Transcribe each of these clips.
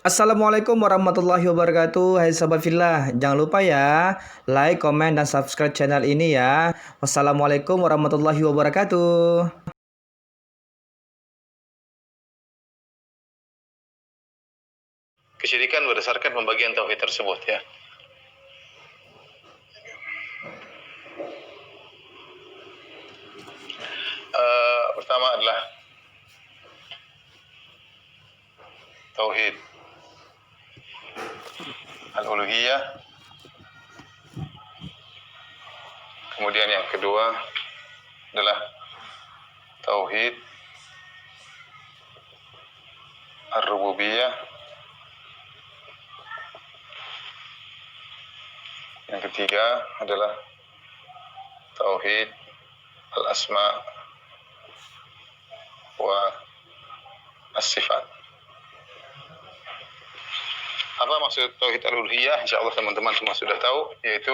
Assalamualaikum warahmatullahi wabarakatuh. Hai sahabat fillah, jangan lupa ya like, komen, dan subscribe channel ini ya. Wassalamualaikum warahmatullahi wabarakatuh. Kesyirikan berdasarkan pembagian tauhid tersebut ya. Pertama adalah tauhid al-uluhiyah. Kemudian yang kedua adalah tauhid ar-rububiyah. Yang ketiga adalah tauhid al-asma wa as-sifat. Apa maksud tauhid al-uluhiyah? Insyaallah teman-teman semua sudah tahu, yaitu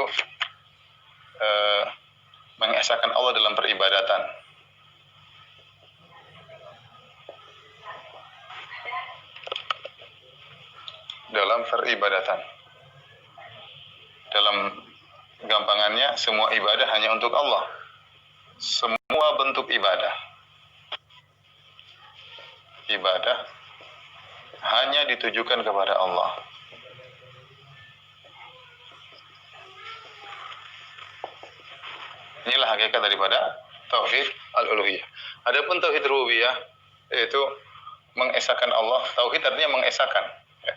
mengesahkan Allah dalam peribadatan. Dalam peribadatan. Dalam gampangannya, semua ibadah hanya untuk Allah. Semua bentuk ibadah. Ibadah hanya ditujukan kepada Allah. Inilah hakikat daripada tauhid al-uluhiyah. Adapun tauhid rububiyah yaitu mengesahkan Allah. Tauhid artinya mengesahkan, ya.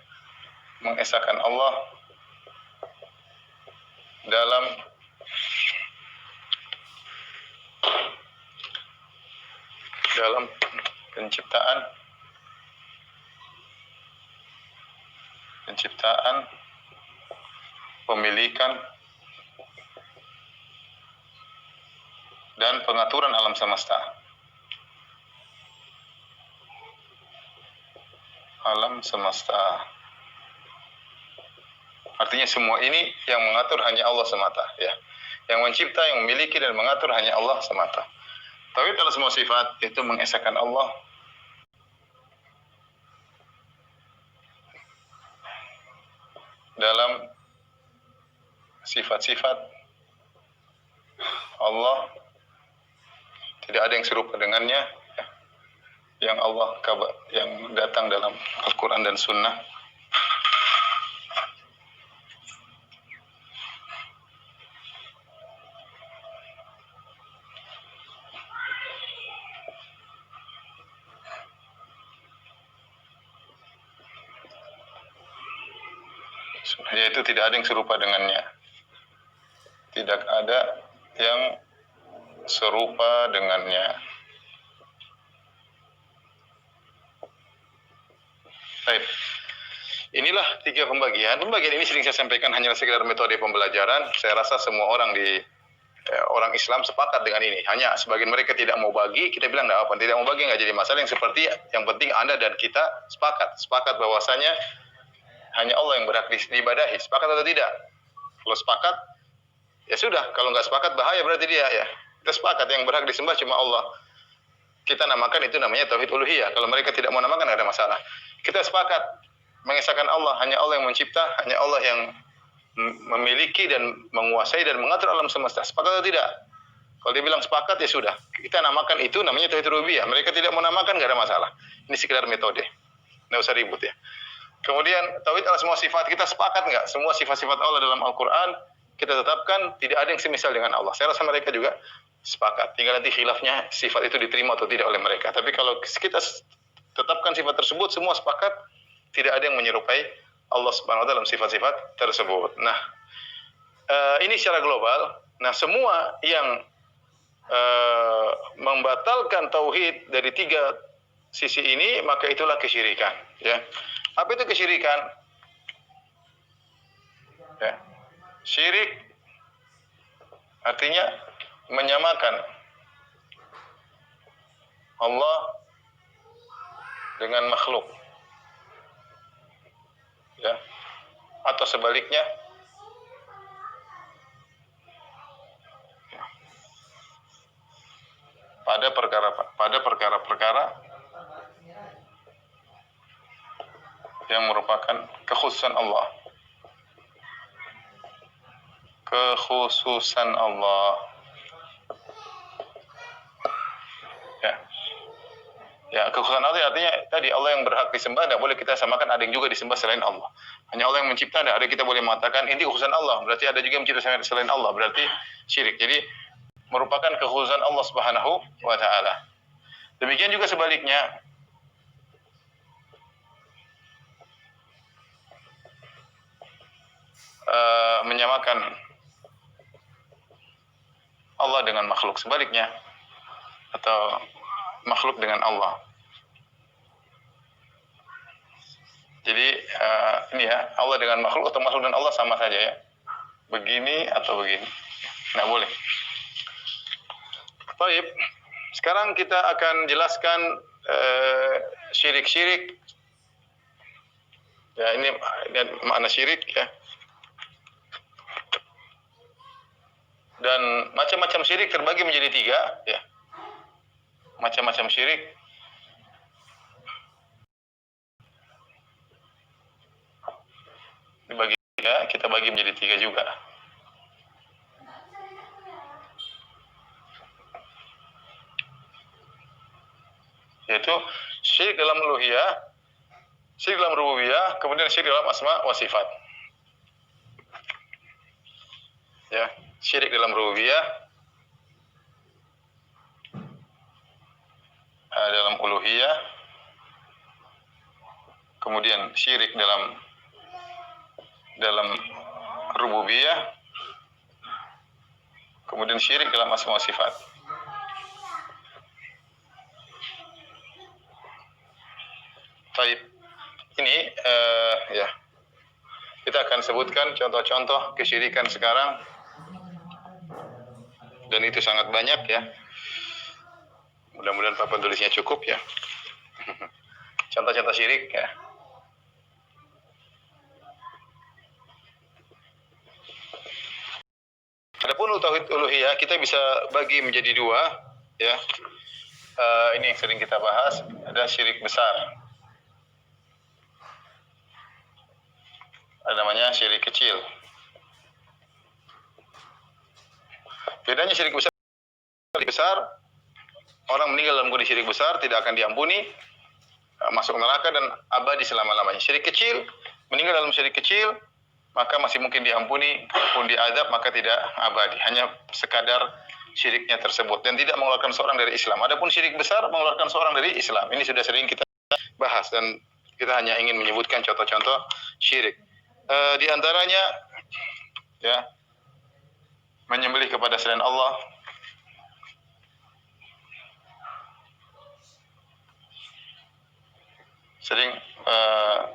Mengesahkan Allah dalam penciptaan, pemilikan, dan pengaturan alam semesta. Alam semesta. Artinya semua ini yang mengatur hanya Allah semata, ya. Yang mencipta, yang memiliki dan mengatur hanya Allah semata. Tauhid adalah semua sifat, itu mengesahkan Allah dalam sifat-sifat Allah. Tidak ada yang serupa dengannya, ya. Yang Allah yang datang dalam Al-Quran dan Sunnah. Yaitu tidak ada yang serupa dengannya. Tidak ada yang serupa dengannya. Baik. Inilah tiga pembagian. Pembagian ini sering saya sampaikan hanyalah sekedar metode pembelajaran. Saya rasa semua orang orang Islam sepakat dengan ini. Hanya sebagian mereka tidak mau bagi, kita bilang tidak apa, tidak mau bagi nggak jadi masalah. Yang penting Anda dan kita sepakat bahwasanya hanya Allah yang berhak diibadahi. Sepakat atau tidak? Kalau sepakat, ya sudah. Kalau nggak sepakat, bahaya berarti dia, ya. Kita sepakat yang berhak disembah cuma Allah. Kita namakan itu namanya tauhid uluhiyah. Kalau mereka tidak mau namakan, nggak ada masalah. Kita sepakat mengesahkan Allah, hanya Allah yang mencipta, hanya Allah yang memiliki dan menguasai dan mengatur alam semesta. Sepakat atau tidak? Kalau dia bilang sepakat, ya sudah. Kita namakan itu namanya tauhid rububiyah. Mereka tidak mau namakan, nggak ada masalah. Ini sekedar metode. Nggak usah ribut, ya. Kemudian tauhid adalah semua sifat. Kita sepakat nggak? Semua sifat-sifat Allah dalam Al-Quran kita tetapkan, tidak ada yang semisal dengan Allah. Saya rasa mereka juga sepakat. Tinggal nanti khilafnya sifat itu diterima atau tidak oleh mereka. Tapi kalau kita tetapkan sifat tersebut, semua sepakat, tidak ada yang menyerupai Allah Subhanahu wa taala dalam sifat-sifat tersebut. Nah, ini secara global. Nah, semua yang membatalkan tauhid dari tiga sisi ini, maka itulah kesyirikan, ya. Apa itu kesyirikan? Ya. Syirik artinya menyamakan Allah dengan makhluk, ya. Atau sebaliknya, pada perkara-perkara yang merupakan kekhususan Allah. Kekhususan Allah. Ya. Ya, kekhususan Allah artinya tadi Allah yang berhak disembah, tidak boleh kita samakan ada yang juga disembah selain Allah. Hanya Allah yang mencipta, tidak ada kita boleh mengatakan ini kekhususan Allah, berarti ada juga yang mencipta selain Allah, berarti syirik. Jadi merupakan kekhususan Allah Subhanahu wa taala. Demikian juga sebaliknya. Menyamakan Allah dengan makhluk, sebaliknya, atau makhluk dengan Allah. Jadi ini ya, Allah dengan makhluk atau makhluk dengan Allah sama saja ya. Begini atau begini, nggak boleh. Baik, sekarang kita akan jelaskan syirik-syirik. Ya, ini makna syirik ya. Dan macam-macam syirik terbagi menjadi 3 ya. Macam-macam syirik dibagi ya, kita bagi menjadi 3 juga. Yaitu syirik dalam uluhiyah, syirik dalam rububiyah, kemudian syirik dalam asma wa sifat. Ya, syirik dalam rububiyah, dalam uluhiyah, kemudian syirik dalam rububiyah, kemudian syirik dalam asma wa sifat. Baik, ini ya, kita akan sebutkan contoh-contoh kesyirikan sekarang, dan itu sangat banyak ya. Mudah-mudahan papan tulisnya cukup ya. Contoh-contoh syirik ya. Adapun tauhid uluhiyah kita bisa bagi menjadi 2 ya. Ini yang sering kita bahas, ada syirik besar. Ada namanya syirik kecil. Bedanya syirik besar, orang meninggal dalam kondisi syirik besar tidak akan diampuni, masuk neraka dan abadi selama-lamanya. Syirik kecil, meninggal dalam syirik kecil, maka masih mungkin diampuni, kalaupun diazab maka tidak abadi, hanya sekadar syiriknya tersebut dan tidak mengeluarkan seorang dari Islam. Adapun syirik besar mengeluarkan seorang dari Islam. Ini sudah sering kita bahas dan kita hanya ingin menyebutkan contoh-contoh syirik. Di antaranya ya, menyembelih kepada selain Allah, sering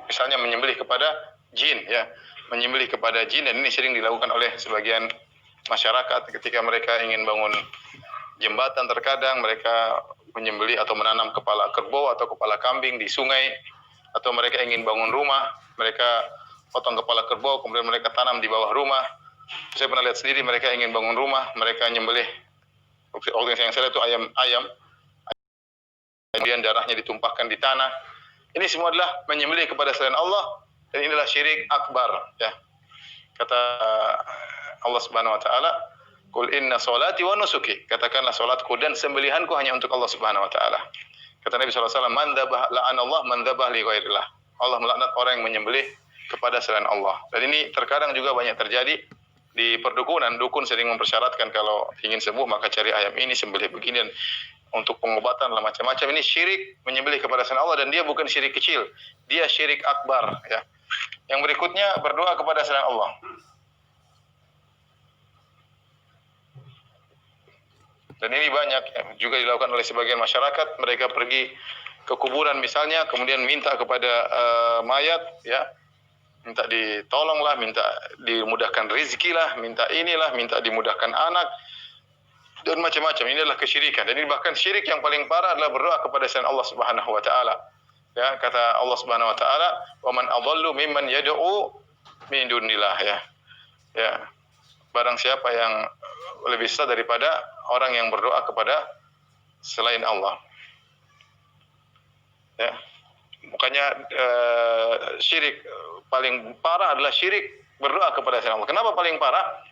misalnya menyembelih kepada jin ya, menyembelih kepada jin, dan ini sering dilakukan oleh sebagian masyarakat ketika mereka ingin bangun jembatan. Terkadang mereka menyembelih atau menanam kepala kerbau atau kepala kambing di sungai, atau mereka ingin bangun rumah, mereka potong kepala kerbau kemudian mereka tanam di bawah rumah. Saya pernah lihat sendiri, mereka ingin bangun rumah, mereka menyembelih, waktu yang saya lihat itu ayam, kemudian darahnya ditumpahkan di tanah. Ini semua adalah menyembelih kepada selain Allah, dan inilah syirik akbar ya. Kata Allah Subhanahu wa taala, "Qul inna sholati wa nusuki." Katakanlah salatku dan sembelihanku hanya untuk Allah Subhanahu wa taala. Kata Nabi sallallahu alaihi wasallam, "Man dzabah la'anallah man dzabah li ghairillah." Allah melaknat orang yang menyembelih kepada selain Allah. Dan ini terkadang juga banyak terjadi di perdukunan. Dukun sering mempersyaratkan kalau ingin sembuh maka cari ayam ini, sembelih begini, dan untuk pengobatan lah macam-macam. Ini syirik menyembelih kepada selain Allah, dan dia bukan syirik kecil, dia syirik akbar ya. Yang berikutnya berdoa kepada selain Allah. Dan ini banyak ya, juga dilakukan oleh sebagian masyarakat. Mereka pergi ke kuburan misalnya, kemudian minta kepada mayat ya, minta ditolong lah, minta dimudahkan rezeki lah, minta inilah, minta dimudahkan anak, dan macam-macam. Ini adalah kesyirikan. Dan ini bahkan syirik yang paling parah adalah berdoa kepada selain Allah Subhanahu wa taala. Ya, kata Allah Subhanahu wa taala, "Wa man adallu mimman yad'u min dunillah." Ya. Ya. Barang siapa yang lebih sesat daripada orang yang berdoa kepada selain Allah. Ya. Makanya syirik paling parah adalah syirik berdoa kepada selain Allah. Kenapa paling parah?